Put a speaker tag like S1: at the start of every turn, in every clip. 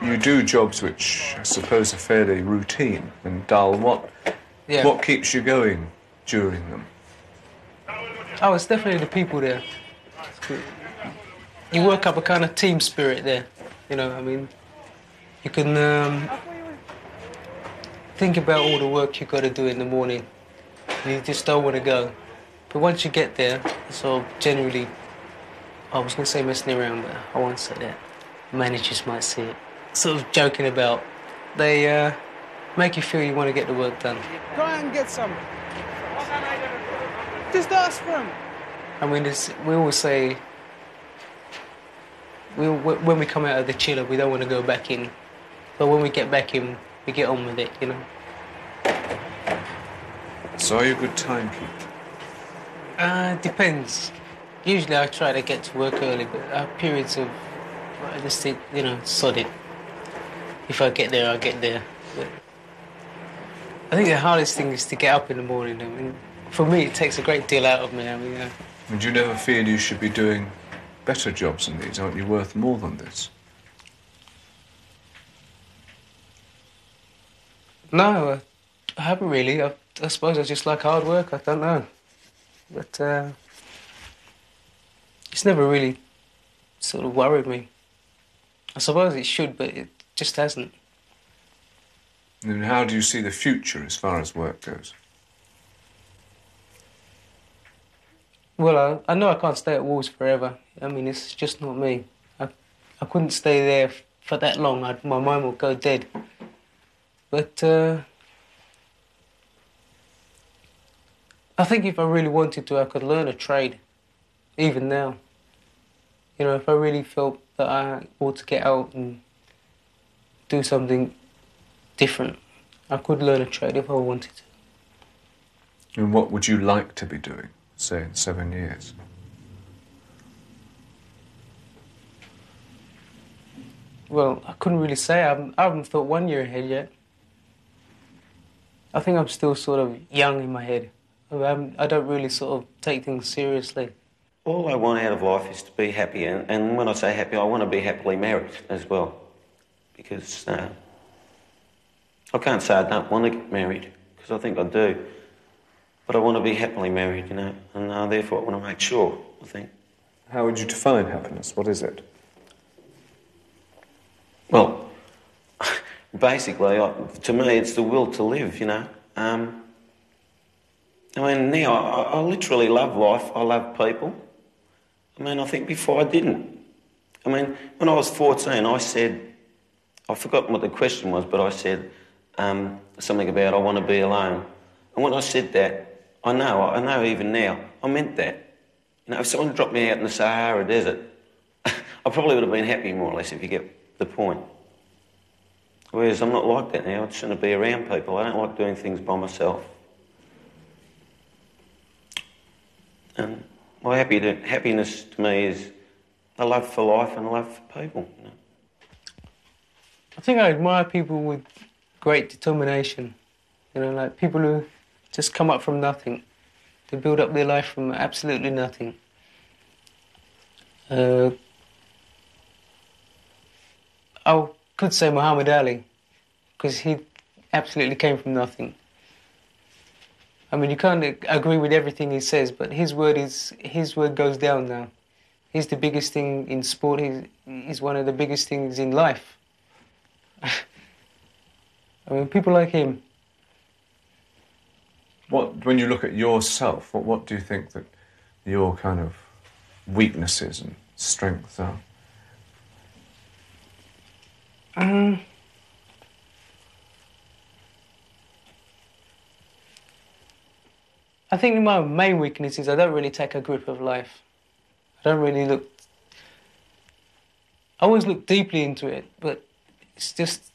S1: you do jobs which I suppose are fairly routine and dull. What keeps you going during them?
S2: Oh, it's definitely the people there. You work up a kind of team spirit there, you know, I mean, you can think about all the work you've got to do in the morning. You just don't want to go. But once you get there, it's all generally, I was going to say messing around, but I won't say that. Managers might see it. Sort of joking about. They make you feel you want to get the work done.
S3: Go out and get some. Just ask for them.
S2: I mean, we always say, when we come out of the chiller, we don't want to go back in. But when we get back in, we get on with it, you know.
S1: So are you a good timekeeper?
S2: Depends. Usually I try to get to work early, but I have periods of, I just think, you know, sod it. If I get there, I get there. But I think the hardest thing is to get up in the morning. I mean, for me, it takes a great deal out of me. I mean,
S1: And you never feel you should be doing better jobs than these? Aren't you worth more than this?
S2: No, I haven't really. I suppose I just like hard work. I don't know. But it's never really sort of worried me. I suppose it should, but it just hasn't.
S1: And how do you see the future as far as work goes?
S2: Well, I know I can't stay at Wolves forever. I mean, it's just not me. I couldn't stay there for that long. My mind would go dead. But I think if I really wanted to, I could learn a trade, even now. You know, if I really felt that I ought to get out and do something different, I could learn a trade if I wanted to.
S1: And what would you like to be doing, say, in 7 years?
S2: Well, I couldn't really say. I haven't thought 1 year ahead yet. I think I'm still sort of young in my head. I don't really sort of take things seriously.
S4: All I want out of life is to be happy, and when I say happy, I want to be happily married as well. Because I can't say I don't want to get married, because I think I do. But I want to be happily married, you know, and therefore I want to make sure, I think.
S1: How would you define happiness? What is it?
S4: Well, basically, to me, it's the will to live, you know. I mean, now, I literally love life. I love people. I mean, I think before I didn't. I mean, when I was 14, I said, I've forgotten what the question was, but I said something about I want to be alone. And when I said that, I know even now, I meant that. You know, if someone dropped me out in the Sahara Desert, I probably would have been happy, more or less, if you get the point. Whereas I'm not like that now. I just want to be around people. I don't like doing things by myself. And my happiness to me is a love for life and a love for people. You know?
S2: I think I admire people with great determination. You know, like people who just come up from nothing. They build up their life from absolutely nothing. I could say Muhammad Ali, because he absolutely came from nothing. I mean, you can't agree with everything he says, but his word goes down now. He's the biggest thing in sport. He's one of the biggest things in life. I mean, people like him.
S1: When you look at yourself, what do you think that your kind of weaknesses and strengths are?
S2: I think my main weakness is I don't really take a grip of life. I don't really look... I always look deeply into it, but it's just...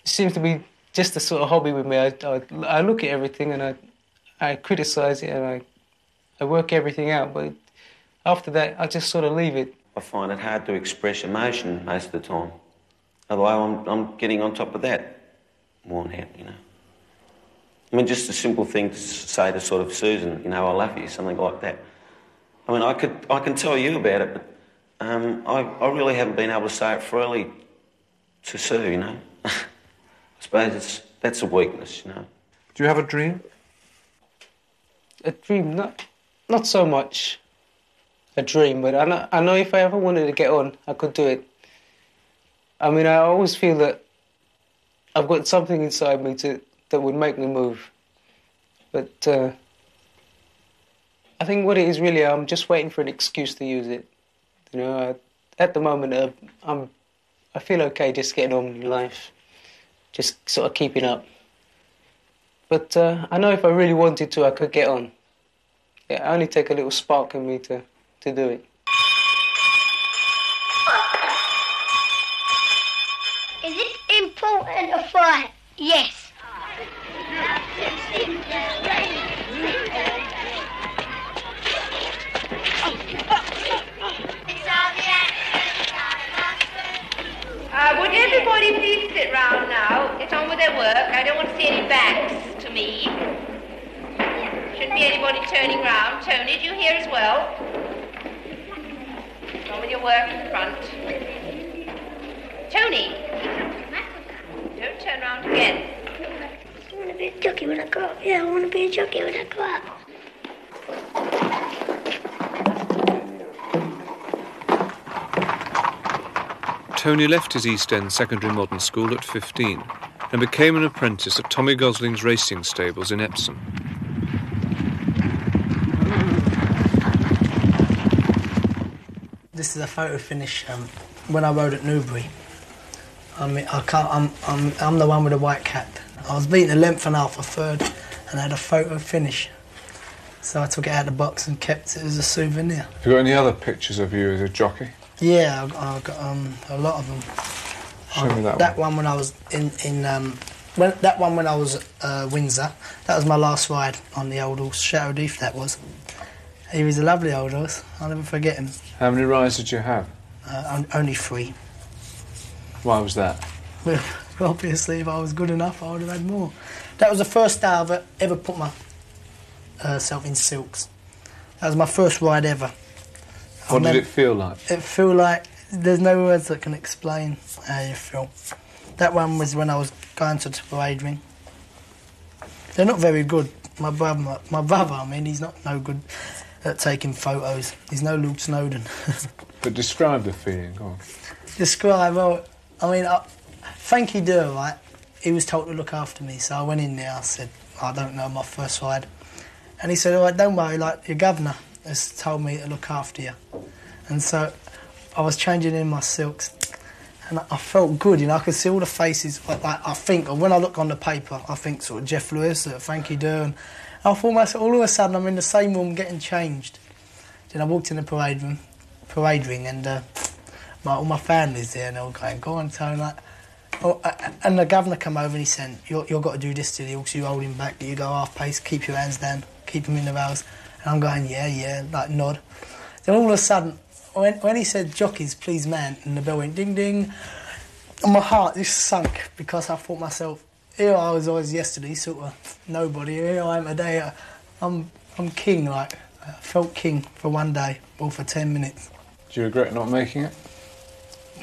S2: It seems to be just a sort of hobby with me. I look at everything and I criticise it and I work everything out, but after that, I just sort of leave it.
S4: I find it hard to express emotion most of the time. Although I'm getting on top of that more now, you know. I mean, just a simple thing to say to sort of Susan, you know, I love you, something like that. I mean, I can tell you about it, but I really haven't been able to say it freely to sue, you know. I suppose that's a weakness, you know.
S1: Do you have a dream?
S2: A dream? Not so much a dream, but I know if I ever wanted to get on, I could do it. I mean, I always feel that I've got something inside me that would make me move. But I think what it is really, I'm just waiting for an excuse to use it. You know, at the moment, I feel okay just getting on with life, just sort of keeping up. But I know if I really wanted to, I could get on. Yeah, I only take a little spark in me to do it.
S5: Is it important to fight? Yes.
S6: Would everybody please sit round now? Get on with their work. I don't want to see any backs to me. Shouldn't be anybody turning round. Tony, do you hear as well? Get on with your work in front. Tony! Don't turn round again.
S5: I want to be a jockey when I grow up. Yeah, I want to be a jockey when I grow up.
S1: Tony left his East End secondary modern school at 15 and became an apprentice at Tommy Gosling's racing stables in Epsom.
S7: This is a photo finish when I rode at Newbury. I mean, I'm the one with the white cap. I was beating a length and a half, a third, and I had a photo finish. So I took it out of the box and kept it as a souvenir.
S1: Have you got any other pictures of you as a jockey?
S7: Yeah, I've got a lot of them.
S1: Show me that one.
S7: That one when I was when I was Windsor. That was my last ride on the old horse, Shadow Deef. That was. He was a lovely old horse. I'll never forget him.
S1: How many rides did you have?
S7: Only 3.
S1: Why was that?
S7: Well, obviously, if I was good enough, I would have had more. That was the first day I've ever put myself in silks. That was my first ride ever.
S1: What did it feel like?
S7: It felt like there's no words that can explain how you feel. That one was when I was going to the parade ring. They're not very good. My brother, I mean, he's not no good at taking photos. He's no Luke Snowden.
S1: But describe the feeling, go on.
S7: Describe, well, I mean, Frankie Durr, right, he was told to look after me, so I went in there, I said, I don't know, my first ride. And he said, all right, don't worry, like, your governor has told me to look after you. And so I was changing in my silks, and I felt good, you know, I could see all the faces, like I think, or when I look on the paper, I think sort of Jeff Lewis, Frankie Durr, and I thought myself, all of a sudden I'm in the same room getting changed. Then I walked in the parade ring, and all my family's there, and they were going, go on, Tony, like, and the governor came over and he said, you've got to do this to the horse, you hold him back, you go half pace, keep your hands down, keep him in the rails. And I'm going, yeah, like nod. Then all of a sudden, when he said, jockeys, please man, and the bell went ding ding, and my heart just sunk because I thought myself, here I was always yesterday, sort of nobody, here I am today, I'm king, like, I felt king for one day, or for 10 minutes.
S1: Do you regret not making it?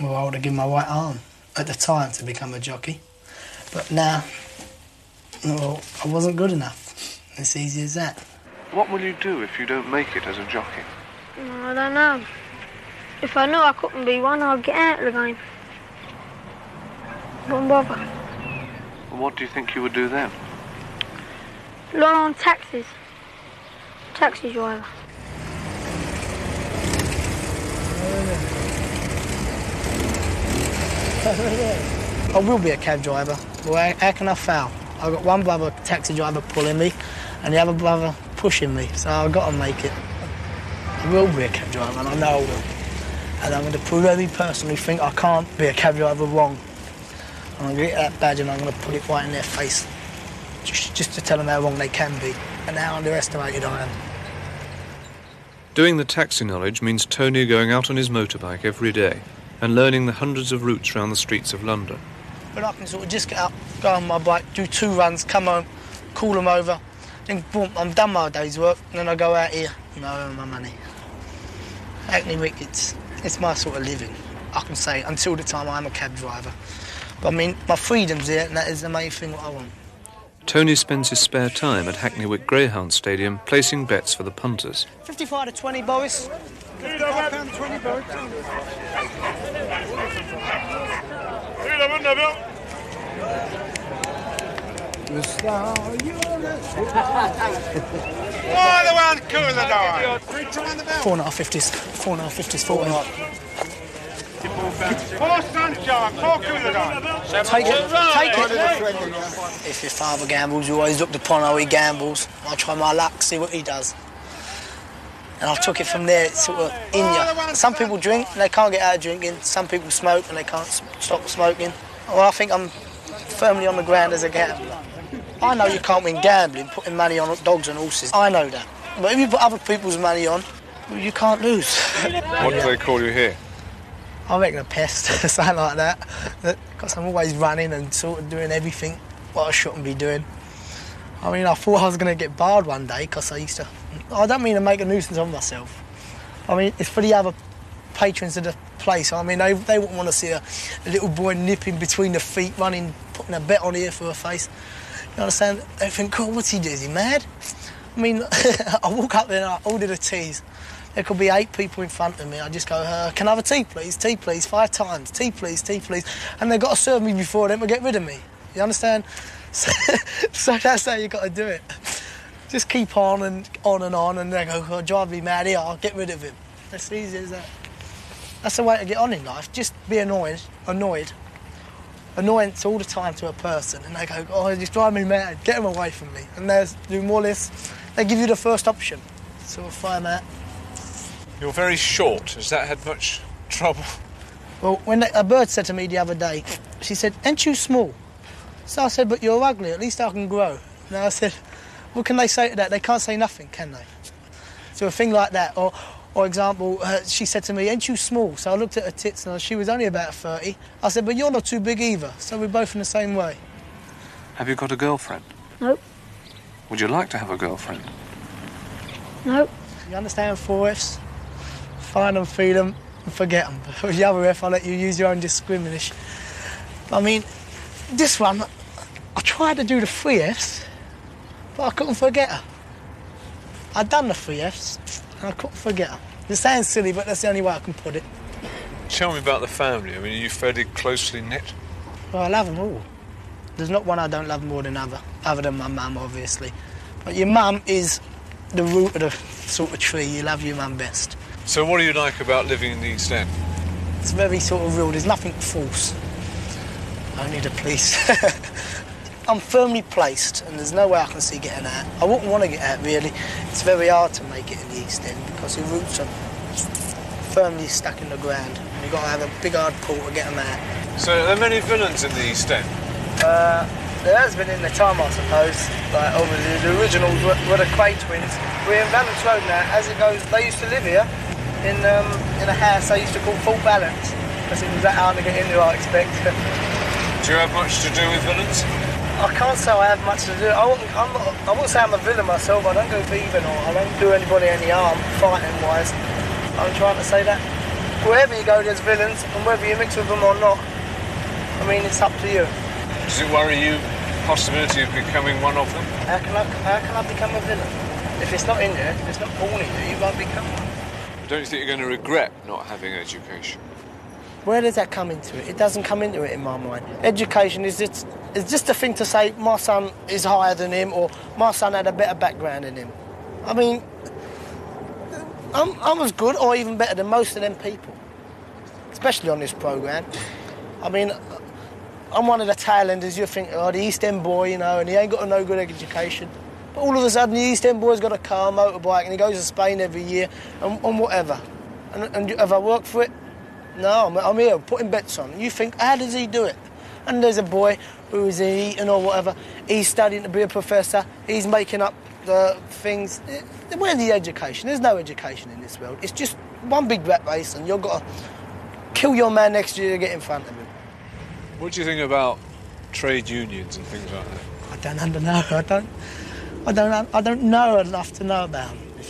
S7: Well, I would have given my right arm at the time to become a jockey, but now, well, I wasn't good enough. It's easy as that.
S1: What will you do if you don't make it as a jockey?
S5: I don't know. If I knew I couldn't be one, I'd get out of the game. Wouldn't bother.
S1: What do you think you would do then?
S5: Learn on taxis. Taxi driver.
S7: I will be a cab driver. Well, how can I fail? I've got one brother, taxi driver, pulling me, and the other brother pushing me, so I've got to make it. I will be a cab driver, and I know I will. And I'm going to prove every person who think I can't be a cab driver wrong. I'm going to get that badge and I'm going to put it right in their face, just to tell them how wrong they can be, and how underestimated I am.
S1: Doing the taxi knowledge means Tony going out on his motorbike every day and learning the hundreds of routes around the streets of London.
S7: But I can sort of just get up, go on my bike, do 2 runs, come home, call them over, then boom, I'm done my day's work, and then I go out here and I earn my money. Hackney Wick, it's my sort of living. I can say until the time I'm a cab driver. But I mean, my freedom's there, and that is the main thing what I want.
S1: Tony spends his spare time at Hackneywick Greyhound Stadium placing bets for the punters.
S7: 55 to 20, Boris.
S3: £5 20, Boris.
S8: Oh, the one cool the door.
S7: 4.5 50s, 40.
S8: Four sunshine, 4 cool the door.
S7: Take it. If your father gambles, you always look upon how he gambles. I try my luck, see what he does. And I took it from there, it's sort of in you. Some people drink and they can't get out of drinking. Some people smoke and they can't stop smoking. Well, I think I'm firmly on the ground as a gambler. I know you can't win gambling, putting money on dogs and horses. I know that. But if you put other people's money on, well, you can't lose.
S1: What do they call you here?
S7: I reckon a pest, something like that. Because I'm always running and sort of doing everything what I shouldn't be doing. I mean, I thought I was going to get barred one day because I don't mean to make a nuisance of myself. I mean, it's for the other patrons of the place. I mean, they wouldn't want to see a little boy nipping between the feet, running, putting a bet on here for a face. You understand? They think, God, what's he doing? Is he mad? I mean, I walk up there and I order the teas. There could be 8 people in front of me. I just go, can I have a tea, please? Tea, please, 5 times. Tea, please, tea, please. And they've got to serve me before them to get rid of me. You understand? So that's how you got to do it. Just keep on and on, and they go, oh, drive me mad here, I'll get rid of him. That's easy as that. That's the way to get on in life. Just be annoyance all the time to a person, and they go, oh, just drive me mad, get him away from me. And they do more or less, they give you the first option. So we'll fire them out.
S1: You're very short. Has that had much trouble?
S7: Well, when a bird said to me the other day, she said, ain't you small? So I said, but you're ugly, at least I can grow. And I said, what can they say to that? They can't say nothing, can they? So a thing like that, or example, she said to me, ain't you small? So I looked at her tits and she was only about 30. I said, but you're not too big either, so we're both in the same way.
S1: Have you got a girlfriend?
S5: Nope.
S1: Would you like to have a girlfriend?
S5: Nope.
S7: You understand 4 Fs? Find them, feed them, and forget them. But the other F, I'll let you use your own discrimination. I mean, this one, I tried to do the 3 Fs, but I couldn't forget her. I'd done the 3 Fs, and I couldn't forget her. It sounds silly, but that's the only way I can put it.
S1: Tell me about the family. I mean, are you fairly closely knit?
S7: Well, I love them all. There's not one I don't love more than other than my mum, obviously. But your mum is the root of the sort of tree. You love your mum best.
S1: So what do you like about living in the East End?
S7: It's very sort of real. There's nothing false. Only the police. I'm firmly placed, and there's no way I can see getting out. I wouldn't want to get out, really. It's very hard to make it in the East End because your roots are firmly stuck in the ground. And you've got to have a big hard pull to get them out.
S1: So are there many villains in the East End?
S7: There has been in the time, I suppose. Like, obviously, the originals were the Quay twins. We're in Valence Road now. As it goes, they used to live here in a house they used to call Full Balance because it was that hard to get into, I expect.
S1: Do you have much to do with villains?
S7: I can't say I have much to do. I wouldn't say I'm a villain myself. I don't go thieving or I don't do anybody any harm, fighting-wise. I'm trying to say that. Wherever you go, there's villains, and whether you mix with them or not, I mean, it's up to you.
S1: Does it worry you, the possibility of becoming one of them?
S7: How can I become a villain? If it's not in there, if it's not born in you, you won't become one.
S1: Don't you think you're going to regret not having education?
S7: Where does that come into it? It doesn't come into it in my mind. Education is just a thing to say my son is higher than him or my son had a better background than him. I mean, I'm as good or even better than most of them people, especially on this programme. I mean, I'm one of the tail enders. You think, oh, the East End boy, you know, and he ain't got a no good education. But all of a sudden, the East End boy's got a car, motorbike, and he goes to Spain every year and whatever. And have I worked for it? No, I'm here putting bets on. You think, how does he do it? And there's a boy who is eating or whatever. He's studying to be a professor. He's making up the things. Where's the education? There's no education in this world. It's just one big rat race, and you've got to kill your man next to you to get in front of him.
S1: What do you think about trade unions and things like that?
S7: I don't know. I don't know enough to know about them.